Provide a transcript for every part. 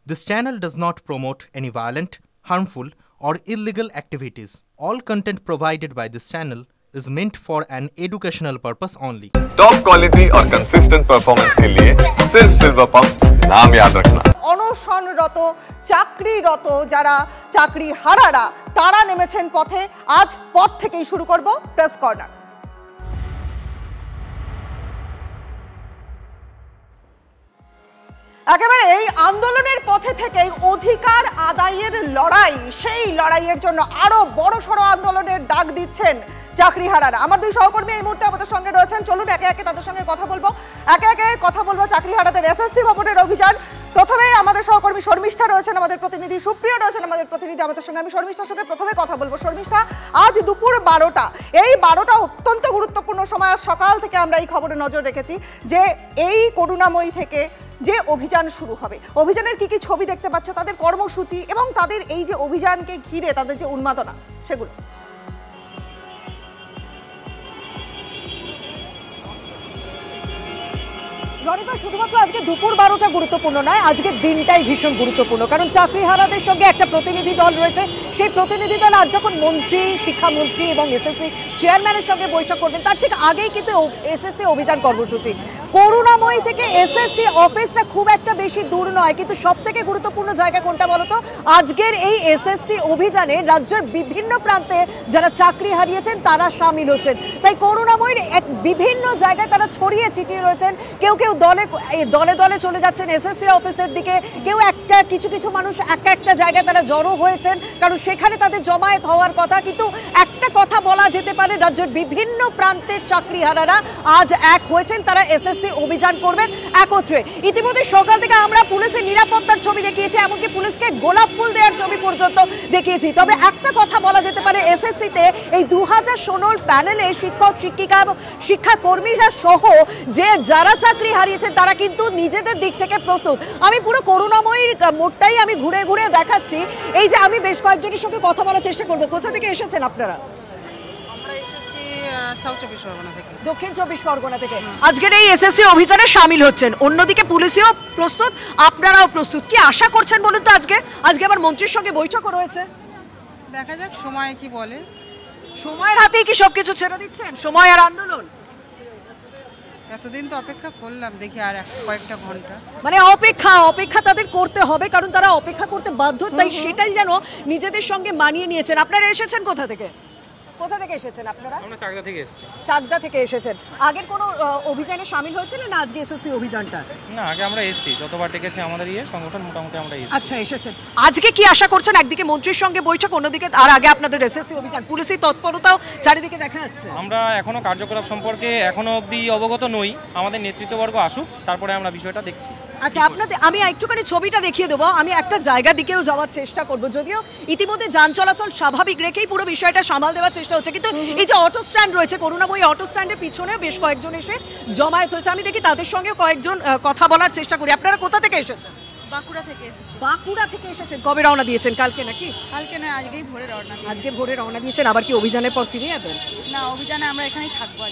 This channel does not promote any violent, harmful, or illegal activities. All content provided by this channel is meant for an educational purpose only. Top quality और consistent performance के लिए सिर्फ silver pumps नाम याद रखना। অনশনরত চাকরিরত যারা চাকরি হারারা তারা নেমেছেন পথে। আজ পথ থেকেই শুরু করব প্রেস কর্নার। একেবারে এই আন্দোলনের পথে থেকেই অধিকার আদায়ের লড়াই, সেই লড়াইয়ের জন্য আরো বড়সড় আন্দোলনের ডাক দিচ্ছেন চাকরিহারারা। আমার দুই সহকর্মী এই মুহূর্তে আমাদের সঙ্গে রয়েছেন, চলুন একে একে তাদের সঙ্গে কথা বলবো। চাকরিহারাদের এসএসসি ভবনের অভিযান। প্রথমে আমাদের সহকর্মী শর্মিষ্ঠা রয়েছেন, আমাদের প্রতিনিধি সুপ্রিয় রয়েছেন, আমাদের প্রতিনিধি আমাদের সঙ্গে। আমি শর্মিষ্ঠার সঙ্গে প্রথমে কথা বলবো। শর্মিষ্ঠা, আজ দুপুর 12টা, এই 12টা অত্যন্ত গুরুত্বপূর্ণ সময়। সকাল থেকে আমরা এই খবরে নজর রেখেছি যে এই করুণাময়ী থেকে যে অভিযান শুরু হবে, অভিযানের কি কি ছবি দেখতে পাচ্ছ, তাদের কর্মসূচি এবং তাদের এই যে অভিযানকে ঘিরে তাদের যে উন্মাদনা, সেগুলো। রনিবা, শুধুমাত্র আজকে দুপুর 12টা গুরুত্বপূর্ণ নয়, আজকের দিনটাই ভীষণ গুরুত্বপূর্ণ, কারণ চাকরিহারাদের সঙ্গে একটা প্রতিনিধি দল রয়েছে। সেই প্রতিনিধি দল আজ যখন মন্ত্রী, শিক্ষামন্ত্রী এবং এসএসসি চেয়ারম্যানের সঙ্গে বৈঠক করবেন, তার ঠিক আগেই কিন্তু এসএসসি অভিযান কর্মসূচি। করুণাময়ী থেকে এসএসসি অফিসটা খুব একটা বেশি দূর নয়, কিন্তু সব থেকে গুরুত্বপূর্ণ জায়গা কোনটা বলতো? আজকের এই এসএসসি অভিযানে রাজ্যের বিভিন্ন প্রান্তে যারা চাকরি হারিয়েছেন তারা সামিল হচ্ছেন। তাই করুণাময়ীর বিভিন্ন জায়গায় তারা ছড়িয়ে ছিটিয়ে রয়েছেন। কেউ কেউ দলে দলে চলে যাচ্ছেন এসএসসি অফিসের দিকে, কেউ কিছু মানুষ একটা জায়গায় তারা জড়ো হয়েছেন, কারণ সেখানে তাদের জমায়েত হওয়ার কথা। কিন্তু একটা কথা বলা যেতে পারে, রাজ্যের বিভিন্ন প্রান্তের চাকরিহারারা আজ এক হয়েছেন, তারা এসএসসি অভিযান করবেন একত্রে। ইতিমধ্যে সকাল থেকে আমরা পুলিশের নিরাপত্তার ছবি দেখিয়েছি, এমনকি পুলিশকে গোলাপ ফুল দেওয়ার ছবি পর্যন্ত দেখিয়েছি। তবে একটা কথা বলা যেতে পারে, এসএসসিতে এই 2016 প্যানেলে শিক্ষক, শিক্ষিকা এবং শিক্ষাকর্মীরা সহ যারা চাকরি হারিয়েছেন তারা কিন্তু নিজেদের দিক থেকে প্রস্তুত। আমি পুরো করুণাময়ীর মোড়টাই আমি ঘুরে ঘুরে দেখাচ্ছি। এই যে আমি বেশ কয়েকজনের সঙ্গে কথা বলার চেষ্টা করবো। কোথা থেকে এসেছেন আপনারা? দক্ষিণ 24 পরগনা থেকে আজকের এই এসএসসি অভিযানে সামিল হচ্ছেন। অন্যদিকে পুলিশও প্রস্তুত, আপনারাও প্রস্তুত। কি আশা করছেন বলুন তো? আজকে আবার মন্ত্রীর সঙ্গে বৈঠকও রয়েছে, দেখা যাক সময় কি বলে। সময়ের হাতেই কি সবকিছু ছেড়ে দিচ্ছেন? সময় আর আন্দোলন? এতদিন তো অপেক্ষা করলাম, দেখি আর কয়েকটা ঘন্টা। মানে অপেক্ষা তাদের করতে হবে, কারণ তারা অপেক্ষা করতে বাধ্য। তাই সেটাই যেন নিজেদের সঙ্গে মানিয়ে নিয়েছেন। আপনারা এসেছেন কোথা থেকে এসেছেন আপনারা? আমরা চাকদা থেকে এসেছি। চাকদা থেকে এসেছেন। আগের কোনো অভিযানে শামিল হয়েছিলেন না আজকে এসএসসি অভিযানটা? না, আগে আমরা এসেছি, যতবার ডেকেছে আমাদের সংগঠন মোটামুটি আমরা এসেছি। আচ্ছা, এসেছেন। আজকে কি আশা করছেন? একদিকে মন্ত্রীর সঙ্গে বৈঠক, অন্যদিকে আর আগে আপনাদের এসএসসি অভিযান, পুলিশের তৎপরতাও চারিদিকে দেখা যাচ্ছে। আমরা এখনো কার্যকলাপ সম্পর্কে এখনো অবধি অবগত নই, আমাদের নেতৃত্ববর্গ আসুক, তারপরে আমরা বিষয়টা দেখছি। আচ্ছা, আপনাদের আমি একটুখানি ছবিটা দেখিয়ে দেবো। আমি একটা জায়গা দিকেও যাওয়ার চেষ্টা করব, যদিও ইতিমধ্যে যান চলাচল স্বাভাবিক রেখেই পুরো বিষয়টা সামাল দেওয়ার চেষ্টা হচ্ছে। কিন্তু এই যে অটো স্ট্যান্ড রয়েছে, করুণাময়ী অটো স্ট্যান্ডের পিছনে বেশ কয়েকজন এসে জমায়েত হয়েছে। আমি দেখি তাদের সঙ্গে কয়েকজন কথা বলার চেষ্টা করি। আপনারা কোথা থেকে এসেছেন? বাঁকুড়া থেকে এসেছি। বাঁকুড়া থেকে এসেছেন। কবে রওনা দিয়েছেন? কালকে নাকি? কালকে না, আজকেই ভোরে রওনা দিয়েছি। আজকে ভোরে রওনা দিয়েছেন। আবার কি অভিযানের পর ফিরে যাবেন? না, অভিযানে আমরা এখানেই থাকবো।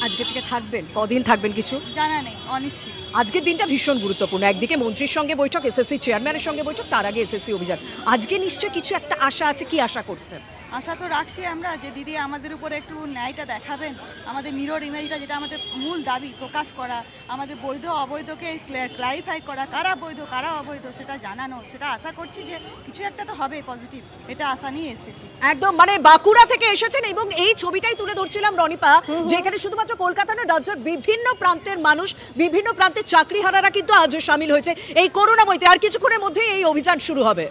আজকে থেকে থাকবেন? কদিন থাকবেন কিছু জানা নেই, অনিশ্চিত। আজকের দিনটা ভীষণ গুরুত্বপূর্ণ। একদিকে মন্ত্রীর সঙ্গে বৈঠক, এসএসসি চেয়ারম্যানের সঙ্গে বৈঠক, তার আগে এসএসসি অভিযান। আজকে নিশ্চয়ই কিছু একটা আশা আছে। কি আশা করছেন? আশা তো রাখছি আমরা যে দিদি আমাদের উপরে একটু ন্যায়টা দেখাবেন, আমাদের মিরর ইমেজটা, যেটা আমাদের মূল দাবি, প্রকাশ করা, আমাদের বৈধ অবৈধকে ক্লারিফাই করা, কারা বৈধ কারা অবৈধ সেটা জানানো। সেটা আশা করছি যে কিছু একটা তো হবে পজিটিভ, এটা আশা নিয়ে এসেছি। একদম, মানে বাঁকুড়া থেকে এসেছেন। এবং এই ছবিটাই তুলে ধরছিলাম রনিপা, যে এখানে শুধুমাত্র কলকাতা নয়, রাজ্যের বিভিন্ন প্রান্তের মানুষ, বিভিন্ন প্রান্তের চাকরিহারারা কিন্তু আজও সামিল হয়েছে এই করুণাময়ীতে। আর কিছুক্ষণের মধ্যেই এই অভিযান শুরু হবে।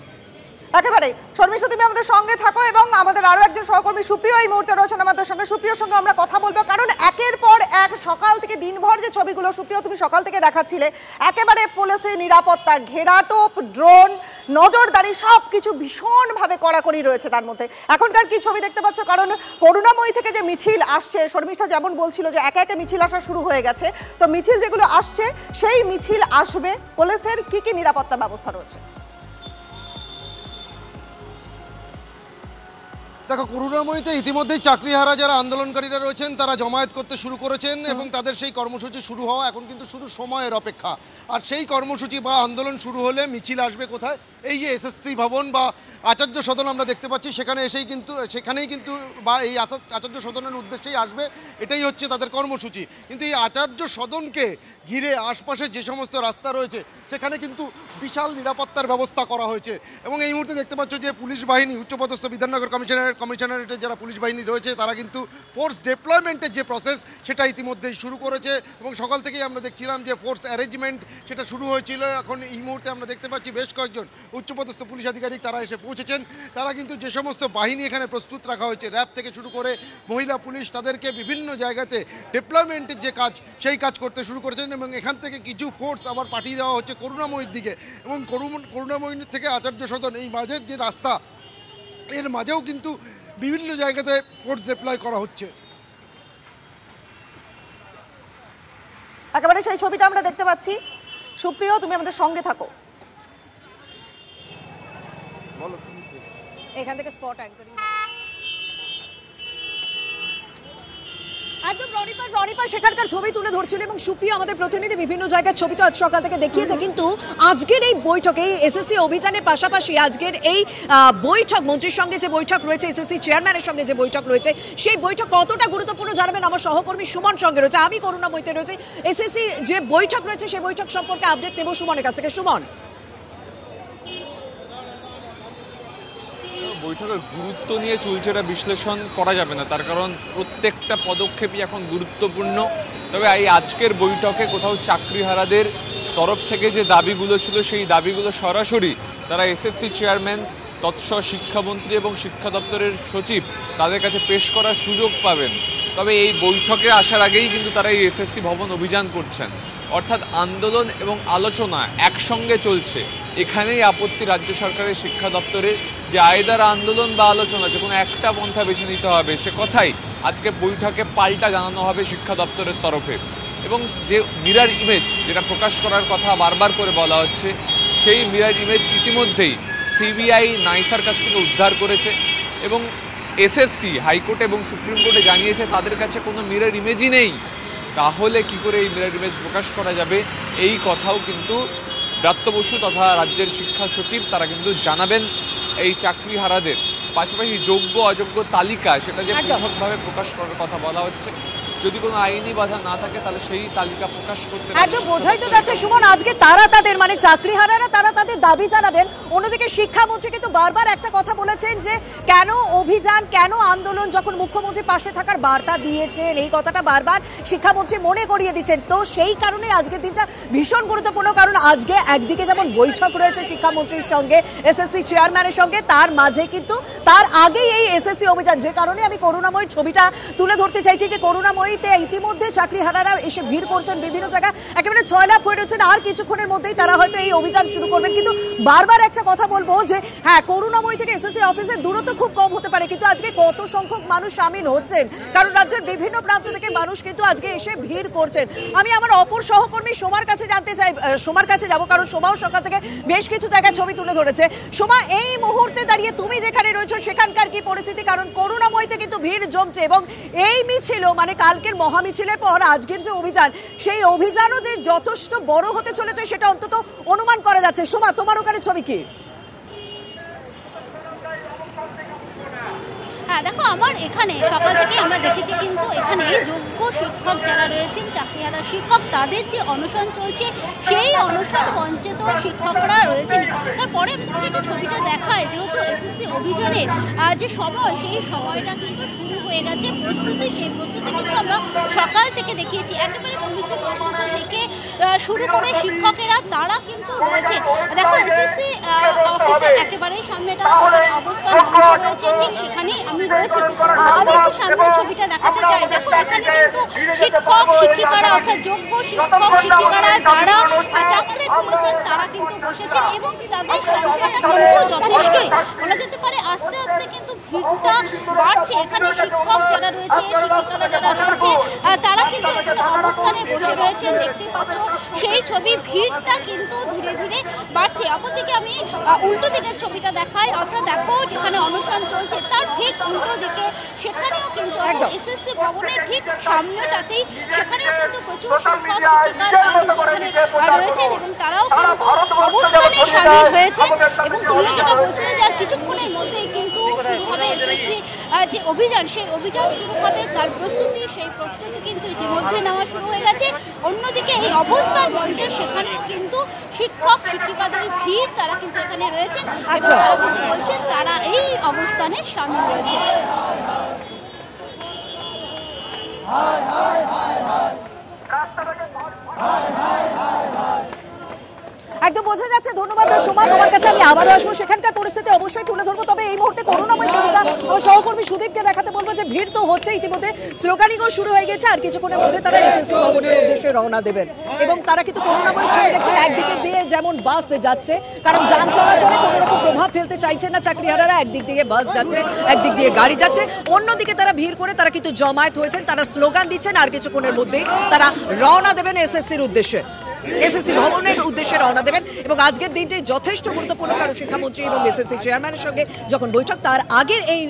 একেবারে শর্মিষ্ঠা, তুমি আমাদের সঙ্গে থাকো এবং আমাদের আরো একজন সহকর্মী সুপ্রিয় এই মুহূর্তে রয়েছেন আমাদের সঙ্গে। সুপ্রিয়র সঙ্গে আমরা কথা বলবো, কারণ একের পর এক সকাল থেকে দিনভর যে ছবিগুলো সুপ্রিয় তুমি সকাল থেকে দেখাচ্ছিলে, একেবারে পুলিশের নিরাপত্তা, ঘেরাটোপ, ড্রোন, নজরদারি, সবকিছু ভীষণভাবে কড়াকড়ি রয়েছে তার মধ্যে। এখনকার কি ছবি দেখতে পাচ্ছ? কারণ করুণাময়ী থেকে যে মিছিল আসছে, শর্মিষ্ঠা যেমন বলছিল যে একে একে মিছিল আসা শুরু হয়ে গেছে, তো মিছিল যেগুলো আসছে সেই মিছিল আসবে, পুলিশের কি কি নিরাপত্তা ব্যবস্থা রয়েছে? দেখো, করুণাময়ীতে ইতিমধ্যেই চাকরিহারা যারা আন্দোলনকারীরা রয়েছেন তারা জমায়েত করতে শুরু করেছেন এবং তাদের সেই কর্মসূচি শুরু হওয়া এখন কিন্তু শুধু সময়ের অপেক্ষা। আর সেই কর্মসূচি বা আন্দোলন শুরু হলে মিছিল আসবে কোথায়? এই যে এসএসসি ভবন বা আচার্য সদন আমরা দেখতে পাচ্ছি, সেখানেই কিন্তু বা এই আচার্য সদনের উদ্দেশ্যেই আসবে, এটাই হচ্ছে তাদের কর্মসূচি। কিন্তু এই আচার্য সদনকে ঘিরে আশপাশে যে সমস্ত রাস্তা রয়েছে সেখানে কিন্তু বিশাল নিরাপত্তার ব্যবস্থা করা হয়েছে এবং এই মুহূর্তে দেখতে পাচ্ছ যে পুলিশ বাহিনী, উচ্চপদস্থ বিধাননগর কমিশনারেটের যারা পুলিশ বাহিনী রয়েছে তারা কিন্তু ফোর্স ডিপ্লয়মেন্টের যে প্রসেস সেটা ইতিমধ্যেই শুরু করেছে এবং সকাল থেকেই আমরা দেখছিলাম যে ফোর্স অ্যারেঞ্জমেন্ট সেটা শুরু হয়েছিল। এখন এই মুহূর্তে আমরা দেখতে পাচ্ছি বেশ কয়েকজন উচ্চপদস্থ পুলিশ আধিকারিক তারা এসে পৌঁছেছেন। তারা কিন্তু যে সমস্ত বাহিনী এখানে প্রস্তুত রাখা হয়েছে, র্যাব থেকে শুরু করে মহিলা পুলিশ, তাদেরকে বিভিন্ন জায়গাতে ডিপ্লয়মেন্টের যে কাজ সেই কাজ করতে শুরু করেছেন এবং এখান থেকে কিছু ফোর্স আবার পাঠিয়ে দেওয়া হচ্ছে করুণাময়ীর দিকে এবং করুণাময়ীর থেকে আচার্য সদন এই মাঝের যে রাস্তা এর মাঝেও কিন্তু বিভিন্ন জায়গাতে ফোর্স ডিপ্লয় করা হচ্ছে। একেবারে সেই ছবিটা আমরা দেখতে পাচ্ছি। সুপ্রিয়, তুমি আমাদের সঙ্গে থাকো। এখান থেকে স্পট অ্যাঙ্করিং একদম রনিপার সেখানকার ছবি তুলে ধরছিল এবং সুপ্রিয় আমাদের প্রতিনিধি বিভিন্ন জায়গার ছবি তো আজ সকাল থেকে দেখিয়েছে। কিন্তু আজকের এই বৈঠকে এসএসসি অভিযানের পাশাপাশি আজকের এই বৈঠক, মন্ত্রীর সঙ্গে যে বৈঠক রয়েছে, এসএসসি চেয়ারম্যানের সঙ্গে যে বৈঠক রয়েছে, সেই বৈঠক কতটা গুরুত্বপূর্ণ জানাবেন আমার সহকর্মী সুমন সঙ্গে রয়েছে। আমি করুণাময়ীতে রয়েছে। এসএসসি যে বৈঠক রয়েছে সেই বৈঠক সম্পর্কে আপডেট নেব সুমনের কাছ থেকে। সুমন, বৈঠকের গুরুত্ব নিয়ে চুলচেরা বিশ্লেষণ করা যাবে না, তার কারণ প্রত্যেকটা পদক্ষেপই এখন গুরুত্বপূর্ণ। তবে এই আজকের বৈঠকে কোথাও চাকরিহারাদের তরফ থেকে যে দাবিগুলো ছিল সেই দাবিগুলো সরাসরি তারা এসএসসি চেয়ারম্যান, তৎসহ শিক্ষামন্ত্রী এবং শিক্ষা দপ্তরের সচিব তাদের কাছে পেশ করার সুযোগ পাবেন। তবে এই বৈঠকে আসার আগেই কিন্তু তারা এই এসএসসি ভবন অভিযান করছেন, অর্থাৎ আন্দোলন এবং আলোচনা একসঙ্গে চলছে। এখানেই আপত্তি রাজ্য সরকারের শিক্ষা দপ্তরের যে আয়দার আন্দোলন বা আলোচনা যে কোনো একটা পন্থা বেছে নিতে হবে, সে কথাই আজকে বৈঠকে পাল্টা জানানো হবে শিক্ষা দপ্তরের তরফে। এবং যে মিরর ইমেজ যেটা প্রকাশ করার কথা বারবার করে বলা হচ্ছে, সেই মিরর ইমেজ ইতিমধ্যেই সিবিআই নাইসার কাছ থেকে উদ্ধার করেছে এবং এসএসসি হাইকোর্ট এবং সুপ্রিম কোর্টে জানিয়েছে তাদের কাছে কোনো মিরর ইমেজই নেই। তাহলে কি করে এই মিরর ইমেজ প্রকাশ করা যাবে, এই কথাও কিন্তু ব্রাত্য বসু তথা রাজ্যের শিক্ষা সচিব তারা কিন্তু জানাবেন এই চাকরিহারাদের। পাশাপাশি যোগ্য অযোগ্য তালিকা সেটা যে পৃথকভাবে প্রকাশ করার কথা বলা হচ্ছে, যদি কোনো আইনি বাধা না থাকে তাহলে সেই তালিকা প্রকাশ করতে একদম বোঝাই তো যাচ্ছে সুমন। আজকে তারা তাদের মানে চাকরিহারারা তারা তাদের দাবি জানাবেন। অন্যদিকে শিক্ষামন্ত্রী কিন্তু বারবার একটা কথা বলেছেন যে কেন অভিযান, কেন আন্দোলন, যখন মুখ্যমন্ত্রী পাশে থাকার বার্তা দিয়েছেন, এই কথাটা বারবার শিক্ষামন্ত্রী মনে করিয়ে দিচ্ছেন। তো সেই কারণে আজকের দিনটা ভীষণ গুরুত্বপূর্ণ, কারণ আজকে একদিকে যেমন বৈঠক রয়েছে শিক্ষামন্ত্রীর সঙ্গে, এসএসসি চেয়ারম্যানের সঙ্গে, তার মাঝে কিন্তু তার আগেই এই এসএসসি অভিযান। যে কারণে আমি করুণাময়ী ছবিটা তুলে ধরতে চাইছি যে করুণাময়ীতে ইতিমধ্যে চাকরিহারারা এসে ভিড় করছেন বিভিন্ন জায়গায়, একেবারে ছয়লাভ হয়ে রয়েছেন। আর কিছুক্ষণের মধ্যেই তারা হয়তো এই অভিযান শুরু করবেন। কিন্তু বারবার একটা কথা বলবো যে হ্যাঁ, করুণাময়ী থেকে এসএসসি অফিসের দূরত্ব খুব কম হতে পারে, কিন্তু আজকে কত সংখ্যক মানুষ সামিল হচ্ছেন, কারণ রাজ্যের বিভিন্ন প্রান্ত থেকে মানুষ কিন্তু আজকে এসে ভিড় করছেন। আমি আমার অপর সহকর্মী সোমার কাছে জানতে চাই, সোমার কাছে যাবো, কারণ সোমাও সকাল থেকে বেশ কিছু জায়গায় ছবি তুলে ধরেছে। সোমা, এই মুহূর্তে দাঁড়িয়ে তুমি যেখানে রয়েছো সেখানকার কি পরিস্থিতি? কারণ করুণাময়ীতে কিন্তু ভিড় জমছে এবং এই মিছিল মানে কালকের মহামিছিলের পর আজকের যে অভিযান, সেই অভিযানও যে যথেষ্ট বড় হতে চলেছে সেটা অন্তত অনুমান করা যাচ্ছে। সোমা, তোমার ওখানে ছবি কি? হ্যাঁ দেখো, আমার এখানে সকাল থেকে আমরা দেখেছি কিন্তু এখানে যোগ্য শিক্ষক যারা রয়েছেন, চাকরিহারা শিক্ষক, তাদের যে অনশন চলছে সেই অনশন মঞ্চে তো শিক্ষকরা রয়েছেন। তারপরে আমি তোমাকে একটু ছবিটা দেখাই, যেহেতু এসএসসি অভিযানের যে সময়, সেই সময়টা কিন্তু শুরু হয়ে গেছে প্রস্তুতি। সেই প্রস্তুতি কিন্তু আমরা সকাল থেকে দেখিয়েছি, একেবারে পুলিশের প্রস্তুতি থেকে শুরু করে শিক্ষকেরা তারা কিন্তু রয়েছে। দেখো, এসএসসি অফিসের একেবারে সামনেটা অবস্থান মঞ্চ রয়েছে, ঠিক সেখানেই আমি রয়েছি। আমি একটু সামনের ছবিটা দেখাতে চাই। দেখো, এখানে কিন্তু শিক্ষক শিক্ষিকারা অর্থাৎ যোগ্য শিক্ষক শিক্ষিকারা যারা চাকরি পেয়েছেন তারা কিন্তু বসেছেন এবং তাদের সংখ্যাটা কিন্তু যথেষ্টই বলা যেতে পারে। আস্তে আস্তে কিন্তু ভিড়টা বাড়ছে। এখানে শিক্ষক যারা রয়েছে, শিক্ষিকারা যারা রয়েছে, তারা কিন্তু এখানে অবস্থানে বসে রয়েছেন, দেখতে পাচ্ছ সেই ছবি। ভিড়টা কিন্তু ধীরে ধীরে বাড়ছে। অপরদিকে আমি উল্টো দিকের ছবিটা দেখায়, অর্থাৎ দেখো যেখানে অনশন চলছে তার ঠিক উল্টো দিকে সেখানেও কিন্তু এসএসসি ভবনের ঠিক সামনেটাতেই সেখানেও কিন্তু প্রচুর শিক্ষক শিক্ষিকা তারা কিন্তু এখানে রয়েছেন এবং তারাও কিন্তু অবস্থানে সামিল হয়েছেন। এবং তুমিও যেটা বলছিলে যে আর কিছুক্ষণের মধ্যেই কিন্তু শুরু হবে এসএসসি যে অভিযান, সেই অভিযান শুরু হবে, তার প্রস্তুতি কিন্তু ইতিমধ্যে নেওয়া শুরু হয়ে গেছে। অন্যদিকে এই অবস্থান মঞ্চে সেখানেও কিন্তু শিক্ষক শিক্ষিকাদের ভিড়, তারা কিন্তু এখানে রয়েছেন এবং তারা কিন্তু বলছেন তারা এই অবস্থানে সামিল রয়েছে। একদম বোঝা যাচ্ছে। ধন্যবাদ সোমা, তোমার কাছে আমি আবারও আসবো, সেখানকার পরিস্থিতি অবশ্যই তুলে ধরবো। তবে এই মুহূর্তে করুণাময় ছবিটা আমার সহকর্মী সুদীপকে দেখাতে বলবো যে ভিড় তো হচ্ছে, ইতিমধ্যে স্লোগানিংও শুরু হয়ে গেছে, আর কিছুক্ষণের মধ্যে তারা এসএসসি ভবনের উদ্দেশ্যে রওনা দেবেন। এবং তারা কিন্তু করুণাময় ছবি দেখছেন, একদিকে দিয়ে যেমন বাস যাচ্ছে, কারণ যান চলাচলে কোনো রকম প্রভাব ফেলতে চাইছেন না চাকরিহারারা, একদিক দিয়ে বাস যাচ্ছে, একদিক দিয়ে গাড়ি যাচ্ছে, অন্যদিকে তারা ভিড় করে তারা কিন্তু জমায়েত হয়েছেন, তারা স্লোগান দিচ্ছেন, আর কিছুক্ষণের মধ্যেই তারা রওনা দেবেন এসএসসির উদ্দেশ্যে, এসএসসি ভবনের উদ্দেশ্যে রওনা দেবেন। এবং আজকের দিনটি যথেষ্ট গুরুত্বপূর্ণ, কারণ শিক্ষামন্ত্রী এবং এসএসসি চেয়ারম্যানের সঙ্গে যখন বৈঠক, তার আগের এই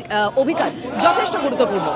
অভিযান যথেষ্ট গুরুত্বপূর্ণ।